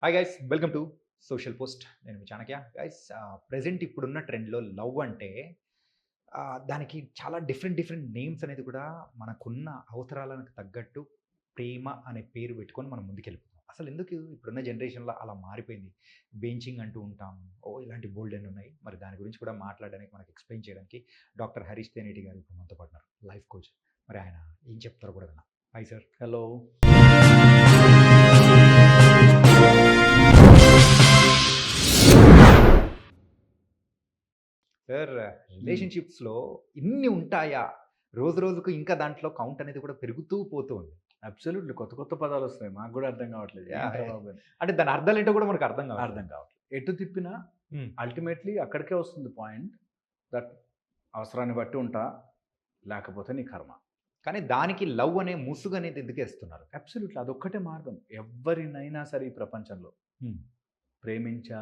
Hi guys, welcome to social post. నేను మీ Chanakya. Guys, present ఇప్పుడున్న ట్రెండ్‌లో లవ్ అంటే దానికి చాలా డిఫరెంట్ డిఫరెంట్ నేమ్స్ అనేది కూడా మనకున్న అవసరాలకు తగ్గట్టు ప్రేమ అనే పేరు పెట్టుకొని మనం ముందుకెళ్ళిపోతాం. అసలు ఎందుకు ఇప్పుడున్న జనరేషన్‌లో అలా మారిపోయింది? బెంచింగ్ అంటూ ఉంటాం. ఇలాంటి బోలెడన్ని ఉన్నాయి. మరి దాని గురించి కూడా మాట్లాడడానికి, మనకు ఎక్స్‌ప్లెయిన్ చేయడానికి డాక్టర్ హరీష్ తెనేటి గారు ఇప్పుడు మనతో పాటు ఉన్నారు. Life coach. మరి ఆయన ఏం చెప్తారో కూడా విందాం. Hi sir. హలో. సార్, రిలేషన్‌షిప్స్‌లో ఇన్ని ఉంటాయా? రోజు రోజుకు ఇంకా దాంట్లో కౌంట్ అనేది కూడా పెరుగుతూ పోతూ ఉంది. అబ్సల్యూట్‌లీ కొత్త కొత్త పదాలొస్తున్నాయి. మాకు గూడా అర్థం కావట్లేదు. ఏంట్రా యాహ్! బాబు అని. అంటే దాని అర్థాలేంటో కూడా మనకు అర్థం కావట్లేదు. అర్థం కావట్లేదు. ఎటు తిప్పినా హ్మ్. అల్టిమేట్‌లీ అక్కడికే వస్తుంది పాయింట్. దట్ అవసరాన్ని బట్టి ఉంటా, లేకపోతే నీ కర్మ. కానీ దానికి లవ్ అనే ముసుగు అనేది ఎందుకేస్తున్నారు? అబ్సల్యూట్‌లీ అదొక్కటే మార్గం. ఎవ్వరినైనా సరే ఈ ప్రపంచంలో హ్మ్. ప్రేమించా,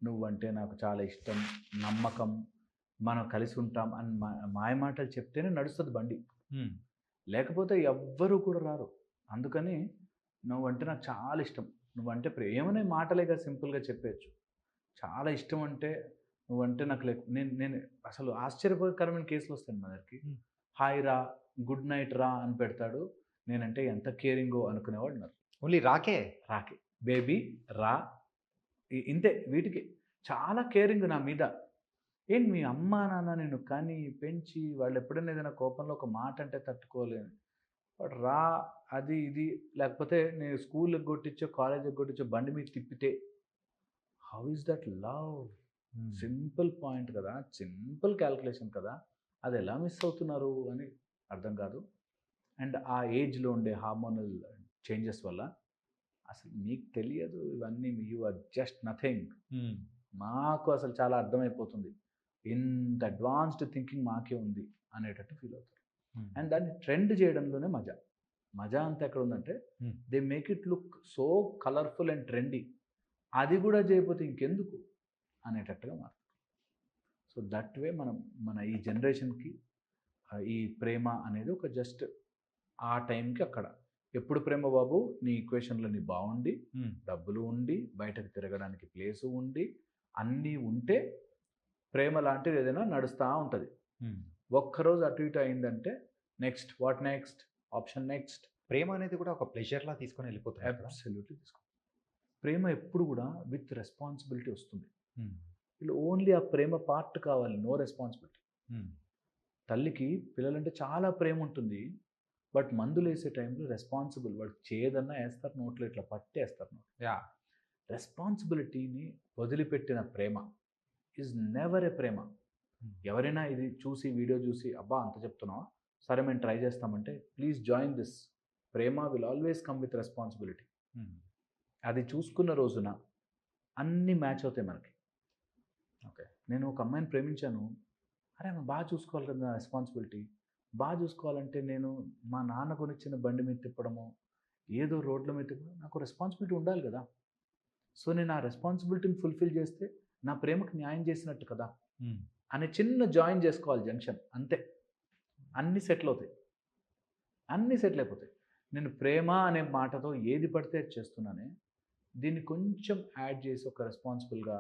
నువ్వంటే నాకు చాలా ఇష్టం, నమ్మకం, మనం కలిసి ఉంటాం అని మాయమాటలు చెప్తేనే నడుస్తది బండి. హ్మ్. లేకపోతే ఎవ్వరు కూడా రారు. అందుకని నువ్వంటే నాకు చాలా ఇష్టం. నువ్వంటే ప్రేమనే మాటలేగా సింపుల్‌గా చెప్పేయొచ్చు. చాలా ఇష్టం అంటే నువ్వంటే నాకు నేను నేను అసలు ఆశ్చర్యకరమైన కేసులొస్తాయి మా దగ్గరికి. హ్మ్. హాయ్ రా, గుడ్ నైట్ రా అని పెడతాడు. నేనంటే ఎంత కేరింగో అనుకునేవాడున్నారు. ఓన్లీ రాకే. రాకే. బేబీ రా ఇంతే వీటికి. చాలా కేరింగ్ నా మీద. ఏంటి మీ అమ్మా, నాన్న నిన్ను కని, పెంచి వాళ్ళెప్పుడైనా ఏదైనా కోపంలో ఒక మాట అంటే తట్టుకోలేను. వాడు రా అది ఇది లేకపోతే నేను స్కూల్ ఎగ్గొట్టించో, కాలేజ్ ఎగ్గొట్టించో బండి మీద తిప్పితే హౌ ఈస్ దట్ లవ్? హ్మ్. సింపుల్ పాయింట్ కదా! సింపుల్ కాలిక్యులేషన్ కదా! అదెలా మిస్ అవుతున్నారు అని అర్థం కాదు. అండ్ ఆ ఏజ్‌లో ఉండే హార్మోనల్ చేంజెస్ వల్ల అసలు మీకు తెలియదు ఇవన్నీ యూ ఆర్ జస్ట్ నథింగ్. హ్మ్. మాకు అసలు చాలా అర్థమైపోతుంది. ఇంత అడ్వాన్స్డ్ థింకింగ్ మాకే ఉంది అనేటట్టు ఫీల్ అవుతారు. హ్మ్. అండ్ దాన్ని ట్రెండ్ చేయడంలోనే మజా. మజా అంతా ఎక్కడుందంటే హ్మ్. They make it look so colourful and trendy. అది గూడా చేయకపోతే ఇంకెందుకు అనేటట్టుగా మారుతుంది. సో దట్ వే మనం మన ఈ జనరేషన్‌కి ఈ ప్రేమ అనేది ఒక జస్ట్ ఆ టైంకి అక్కడ. ఎప్పుడు ప్రేమ బాబు? నీ ఈక్వేషన్‌లన్నీ బావుండి, హ్మ్. డబ్బులు ఉండి, బయటకు తిరగడానికి ప్లేసు ఉండి, అన్నీ ఉంటే ప్రేమ లాంటిది ఏదైనా నడుస్తా ఉంటది. హ్మ్. ఒక్కరోజు అటు ఇటు అయిందంటే next, what next? Option next. ప్రేమ అనేది కూడా ఒక ప్లెజర్‌లా తీసుకొని వెళ్ళిపోతున్నారు కదా! అబ్సల్యూట్‌లీ తీసుకో. ప్రేమ ఎప్పుడు గూడా విత్ రెస్పాన్సిబిలిటీ వస్తుంది. హ్మ్. వీళ్ళు ఓన్లీ ఆ ప్రేమ పార్ట్ కావాలి. No responsibility. హ్మ్. తల్లికి పిల్లలంటే చాలా ప్రేమ ఉంటుంది. బట్ మందులేసే టైంలో రెస్పాన్సిబుల్. వాడికి చేదన్నా ఏస్తారు నోట్లో ఇట్లా పట్టేస్తారు నోట్లో. యాహ్! రెస్పాన్సిబిలిటీని వదిలిపెట్టిన ప్రేమ ఈజ్ నెవర్ ఎ ప్రేమ. హ్మ్. ఎవరైనా ఇది చూసి వీడియో చూసి అబ్బా! అంత చెప్తున్నావా? సరే మేము ట్రై చేస్తామంటే please join this. Prema will always come with responsibility. హ్మ్. అది చూసుకున్న రోజున అన్నీ మ్యాచ్ అవుతాయి మనకి. ఓకే. నేను ఒక అమ్మాయిని ప్రేమించాను. అరే! ఆమె చూసుకోవాలి కదా! నా రెస్పాన్సిబిలిటీ. చూసుకోవాలంటే నేను మా నాన్న కొనిచ్చిన బండి మీద తిప్పడమో, ఏదో రోడ్ల మీద తిప్పడమో నాకు రెస్పాన్సిబిలిటీ ఉండాలి గదా! సో, నేను ఆ రెస్పాన్సిబిలిటీని ఫుల్‌ఫిల్ చేస్తే నా ప్రేమకు న్యాయం చేసినట్టు కదా! హ్మ్. అనే చిన్న జాయిన్ చేసుకోవాలి జంక్షన్ అంతే. అన్నీ సెటిల్ అవుతాయి. అన్నీ సెటిల్ అయిపోతాయి. నేను ప్రేమ అనే మాటతో ఏది పడితే అది చేస్తున్నానే. దీన్ని కొంచెం యాడ్ చేసి ఒక రెస్పాన్సిబుల్‌గా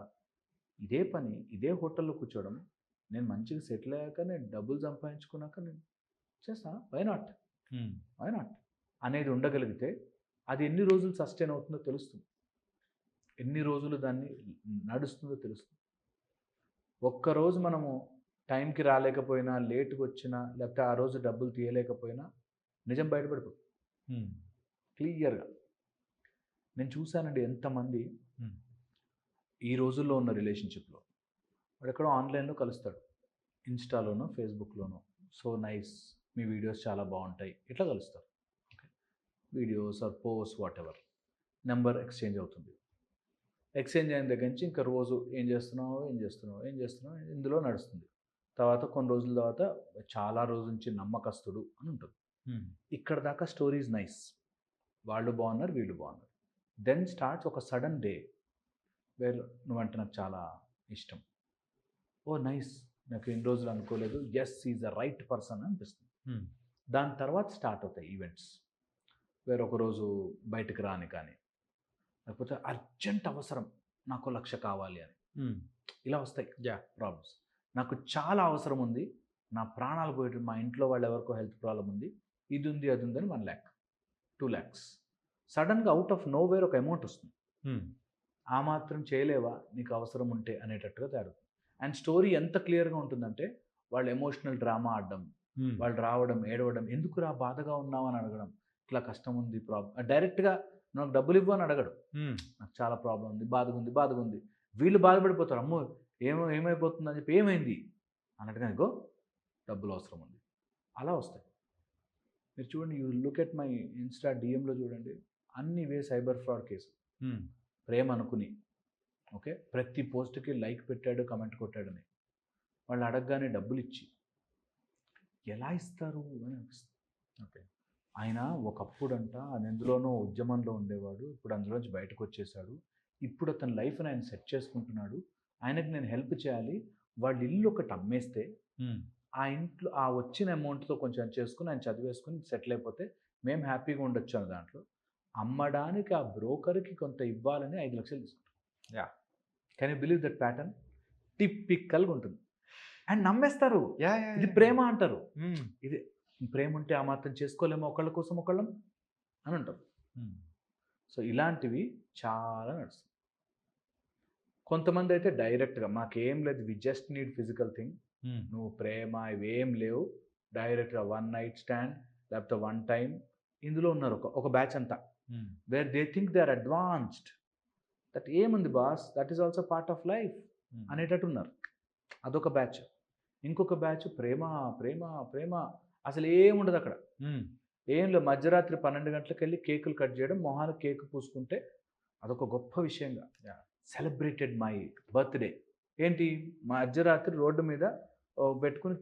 ఇదే పని, ఇదే హోటల్‌లో కూర్చోవడం, నేను మంచిగా సెటిల్ అయ్యాక, నేను డబ్బులు సంపాదించుకున్నాక నేను చేస్తా. Why not? Hmm. Why not? అనేది ఉండగలిగితే అది ఎన్ని రోజులు సస్టైన్ అవుతుందో తెలుస్తుంది. ఎన్ని రోజులు దాన్ని నడుస్తుందో తెలుస్తుంది. ఒక్కరోజు మనము టైంకి రాలేకపోయినా, లేట్‌గొచ్చినా, లేకపోతే ఆ రోజు డబ్బులు తీయలేకపోయినా నిజం బయటపడిపోతుంది హ్మ్. క్లియర్‌గా. నేను చూసానండి ఎంతమంది హ్మ్. ఈ రోజుల్లో ఉన్న రిలేషన్‌షిప్‌లో వాడెక్కడో ఆన్‌లైన్‌లో కలుస్తాడు. ఇన్‌స్టాలోనో, ఫేస్‌బుక్‌లోనో. So nice. మీ వీడియోస్ చాలా బావుంటాయి. ఇట్లా కలుస్తారు. Okay. Videos or post whatever. Number exchange అవుతుంది. ఎక్స్‌చేంజ్ అయిన దగ్గర నుంచి ఇంకా రోజు ఏం చేస్తున్నావు? ఏం చేస్తున్నావు? ఏం చేస్తున్నావు? ఇందులో నడుస్తుంది. తర్వాత కొన్ని రోజుల తర్వాత చాలా రోజుల నుంచి నమ్మకస్తుడు అని ఉంటుంది. హ్మ్. ఇక్కడ దాకా స్టోరీ ఈజ్ నైస్. వాళ్ళు బాగున్నారు, వీళ్ళు బాగున్నారు. దెన్ స్టార్ట్స్ ఒక సడెన్ డే వేర్ నువ్వంటే నాకు చాలా ఇష్టం. ఓహ్! నైస్. నాకు ఇన్ని రోజులు అనుకోలేదు. Yes! He is the right person అనిపిస్తుంది. హ్మ్. దాని తర్వాత స్టార్ట్ అవుతాయి ఈవెంట్స్. వేరొక రోజు బయటికి రాని కానీ, లేకపోతే అర్జెంట్ అవసరం, నాకు 1,00,000 కావాలి అని. ఇలా వస్తాయి యాహ్! ప్రాబ్లమ్స్. నాకు చాలా అవసరం ఉంది, నా ప్రాణాలు పోయేటి, మా ఇంట్లో వాళ్ళు ఎవరికో హెల్త్ ప్రాబ్లమ్ ఉంది, ఇది ఉంది అది ఉందని 1,00,000, 2,00,000 సడన్గా అవుట్ ఆఫ్ నోవేర్ ఒక అమౌంట్ వస్తుంది. ఆ మాత్రం చేయలేవా నీకు అవసరం ఉంటే అనేటట్టుగా తయారవుతుంది. అండ్ స్టోరీ ఎంత క్లియర్గా ఉంటుందంటే, వాళ్ళు ఎమోషనల్ డ్రామా ఆడడం, వాళ్ళు రావడం, ఏడవడం, ఎందుకురా బాధగా ఉన్నావు అని అడగడం, ఇట్లా కష్టం ఉంది, డైరెక్ట్గా నాకు డబ్బులు ఇవ్వు అని అడగడు, నాకు చాలా ప్రాబ్లం ఉంది, బాధగా ఉంది. వీళ్ళు బాధపడిపోతారు, అమ్మో ఏమైపోతుంది అని చెప్పి, ఏమైంది అన్నట్టుగా, ఇగో డబ్బులు అవసరం ఉంది, అలా వస్తాయి. మీరు చూడండి, you look at my insta డిఎంలో చూడండి, అన్ని సైబర్ ఫ్రాడ్ కేసు. ప్రేమ అనుకుని, ఓకే, ప్రతి పోస్ట్కి లైక్ పెట్టాడు, కమెంట్ కొట్టాడని, వాళ్ళు అడగగానే డబ్బులు ఇచ్చి, ఎలా ఇస్తారు అని అనిపిస్తుంది. ఓకే, ఆయన ఒకప్పుడంట అది ఎందులోనో ఉద్యమంలో ఉండేవాడు, ఇప్పుడు అందులోంచి బయటకు వచ్చేసాడు, ఇప్పుడు అతని లైఫ్ని ఆయన సెట్ చేసుకుంటున్నాడు, ఆయనకు నేను హెల్ప్ చేయాలి, వాళ్ళ ఇల్లు ఒకటి అమ్మేస్తే ఆ ఇంట్లో ఆ వచ్చిన అమౌంట్తో కొంచెం చేసుకుని ఆయన చదివేసుకుని సెటిల్ అయిపోతే మేము హ్యాపీగా ఉండొచ్చు అన్న దాంట్లో, అమ్మడానికి ఆ బ్రోకర్కి కొంత ఇవ్వాలని 5,00,000 తీసుకుంటాం. Yeah, can you believe that pattern? టిపికల్గా ఉంటుంది. అండ్ నమ్మేస్తారు, యా, ఇది ప్రేమ అంటారు. ఇది ప్రేమ ఉంటే ఆ మాత్రం చేసుకోలేమో ఒకళ్ళ కోసం ఒకళ్ళం అని అంటారు. సో ఇలాంటివి చాలా నడుస్తుంది. కొంతమంది అయితే డైరెక్ట్గా మాకేం లేదు, we just need physical thing, నువ్వు ప్రేమ ఇవేం లేవు, డైరెక్ట్గా 1 నైట్ స్టాండ్ లేకపోతే 1 టైం, ఇందులో ఉన్నారు ఒక బ్యాచ్ అంతా, where they think they are advanced, that ఏముంది boss, that is also part of life అనేటట్టు ఉన్నారు. అదొక బ్యాచ్. ఇంకొక బ్యాచ్ ప్రేమ ప్రేమ ప్రేమ, అసలు ఏముండదు అక్కడ, ఏం లేదు, మధ్యరాత్రి 12 గంటలకు వెళ్ళి కేకులు కట్ చేయడం, మొహానికి కేక్ పూసుకుంటే అదొక గొప్ప విషయంగా సెలబ్రేటెడ్ మై బర్త్డే. ఏంటి, మధ్యరాత్రి రోడ్డు మీద పెట్టుకుని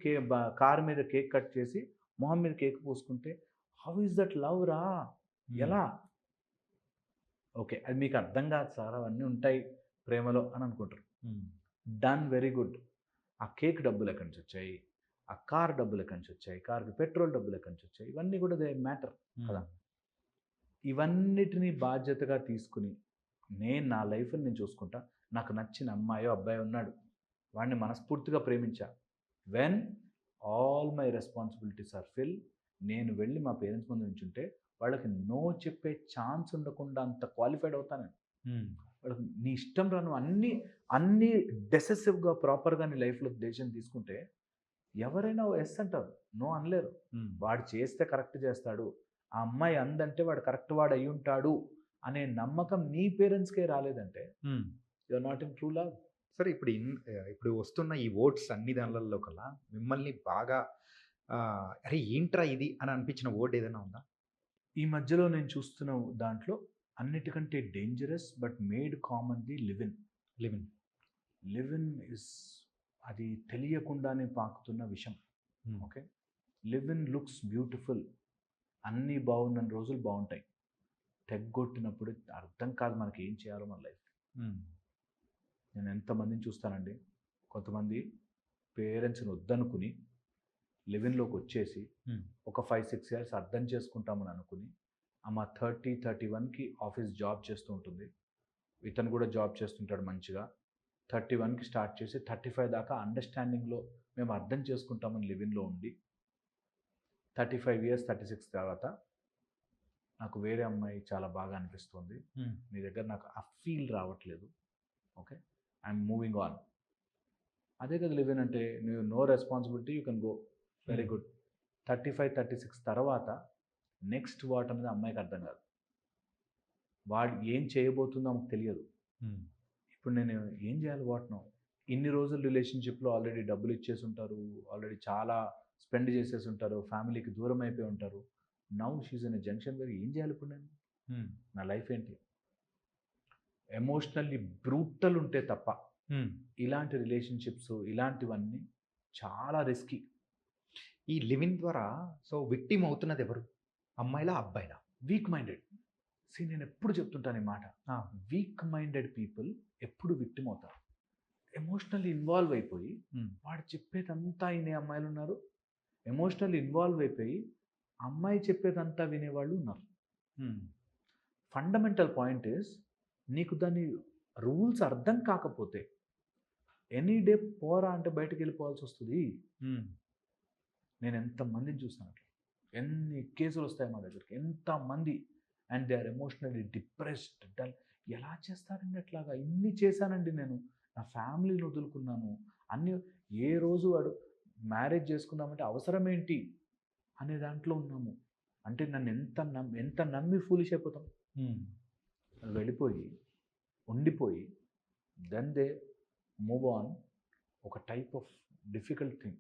కారు మీద కేక్ కట్ చేసి మొహం మీద కేక్ పూసుకుంటే, హౌ ఇస్ దట్ లవ్ రా, ఎలా? ఓకే, అది మీకు అర్థం కాదు సార్, అవన్నీ ఉంటాయి ప్రేమలో అని అనుకుంటారు. Done, very good. ఆ కేక్ డబ్బులు ఎక్కడి నుంచి వచ్చాయి, ఆ కార్ డబ్బులు ఎక్కడి నుంచి వచ్చాయి, కార్కి పెట్రోల్ డబ్బులు ఎక్కడి నుంచి వచ్చాయి, ఇవన్నీ కూడా దే మ్యాటర్ కదా. ఇవన్నిటినీ బాధ్యతగా తీసుకుని, నేను నా లైఫ్ని నేను చూసుకుంటా, నాకు నచ్చిన అమ్మాయో అబ్బాయి ఉన్నాడు, వాడిని మనస్ఫూర్తిగా ప్రేమించా, when all my responsibilities are fill, నేను వెళ్ళి మా పేరెంట్స్ ముందు నుంచుంటే వాళ్ళకి నో చెప్పే ఛాన్స్ ఉండకుండా అంత క్వాలిఫైడ్ అవుతాను. వాళ్ళకి నీ ఇష్టం రాను అన్నీ డెసెసివ్గా ప్రాపర్గా నీ లైఫ్లో డెసిషన్ తీసుకుంటే ఎవరైనా ఎస్ అంటారు, నో అనలేరు. వాడు చేస్తే కరెక్ట్ చేస్తాడు, ఆ అమ్మాయి అందంటే వాడు కరెక్ట్ వాడు అయి ఉంటాడు అనే నమ్మకం నీ పేరెంట్స్కే రాలేదంటే you are not in true love. సరే, ఇప్పుడు వస్తున్న ఈ ఓట్స్ అన్ని దానిలలో కల్లా మిమ్మల్ని బాగా అరే ఏంట్రా ఇది అని అనిపించిన ఓట్ ఏదైనా ఉందా? ఈ మధ్యలో నేను చూస్తున్న దాంట్లో అన్నిటికంటే dangerous but made common the live in is, అది తెలియకుండానే పాకుతున్న విషం. Okay, live in looks beautiful, అన్నీ బాగున్న రోజులు బాగుంటాయి, తెగ్గొట్టినప్పుడు అర్థం కాదు మనకి ఏం చేయాలో మన లైఫ్. నేను ఎంతమందిని చూస్తానండి, కొంతమంది పేరెంట్స్ని వద్దనుకుని లివిన్లోకి వచ్చేసి ఒక 5-6 ఇయర్స్ అర్థం చేసుకుంటామని అనుకుని, అమ్మ 30-31కి ఆఫీస్ జాబ్ చేస్తూ ఉంటుంది, ఇతను కూడా జాబ్ చేస్తుంటాడు మంచిగా, 31కి స్టార్ట్ చేసి 35 దాకా అండర్స్టాండింగ్లో మేము అర్థం చేసుకుంటామని లివిన్లో ఉండి, 35 ఇయర్స్ 36 తర్వాత నాకు వేరే అమ్మాయి చాలా బాగా అనిపిస్తుంది, మీ దగ్గర నాకు ఆ ఫీల్ రావట్లేదు, ఓకే, ఐఎమ్ మూవింగ్ ఆన్. అదే కదా లివ్ ఇన్ అంటే, నువ్వు no responsibility, you can go, very good. 35-36 తర్వాత నెక్స్ట్ వాట్ అనేది అమ్మాయికి అర్థం కాదు, వాడు ఏం చేయబోతుందో ఆమెకు తెలియదు. ఇప్పుడు నేను ఏం చేయాలి వాటినో, ఇన్ని రోజులు రిలేషన్షిప్లో ఆల్రెడీ డబ్బులు ఇచ్చేసి ఉంటారు, ఆల్రెడీ చాలా స్పెండ్ చేసేసి ఉంటారు, ఫ్యామిలీకి దూరం అయిపోయి ఉంటారు. Now she's in a junction where ఏం చేయాలి ఇప్పుడు నేను, నా లైఫ్ ఏంటి? ఎమోషనల్లీ బ్రూటల్ ఉంటే తప్ప ఇలాంటి రిలేషన్షిప్స్ ఇలాంటివన్నీ చాలా రిస్కీ. ఈ లివింగ్ ద్వారా సో విక్టిమ్ అవుతున్నది ఎవరు, అమ్మాయిలా అబ్బాయిలా? Week minded. నేను ఎప్పుడు చెప్తుంటాను ఈ మాట, వీక్ మైండెడ్ పీపుల్ ఎప్పుడు విక్టిమ్ అవుతారు. ఎమోషనల్లీ ఇన్వాల్వ్ అయిపోయి వాడు చెప్పేదంతా వినే అమ్మాయిలు ఉన్నారు, ఎమోషనల్లీ ఇన్వాల్వ్ అయిపోయి అమ్మాయి చెప్పేదంతా వినేవాళ్ళు ఉన్నారు. ఫండమెంటల్ పాయింట్ ఇస్, నీకు దాని రూల్స్ అర్థం కాకపోతే ఎనీ డే పోరా అంటే బయటకు వెళ్ళిపోవాల్సి వస్తుంది. నేను ఎంతమందిని చూసాను అట్లా. ఎన్ని కేసులు వస్తాయి మా దగ్గరికి, ఎంతమంది. And they are emotionally depressed, dull. ఎలా చేస్తారండి అట్లాగా? ఇన్ని చేశానండి నేను, నా ఫ్యామిలీని వదులుకున్నాను అన్ని. ఏ రోజు వాడు మ్యారేజ్ చేసుకుందామంటే అవసరం ఏంటి అనే దాంట్లో ఉన్నాము. అంటే నన్ను ఎంత నమ్మి ఫూలిష్ అయిపోతాం. వెళ్ళిపోయి ఉండిపోయి దెన్ దే మూవ్ ఆన్. ఒక టైప్ ఆఫ్ డిఫికల్ట్ థింగ్.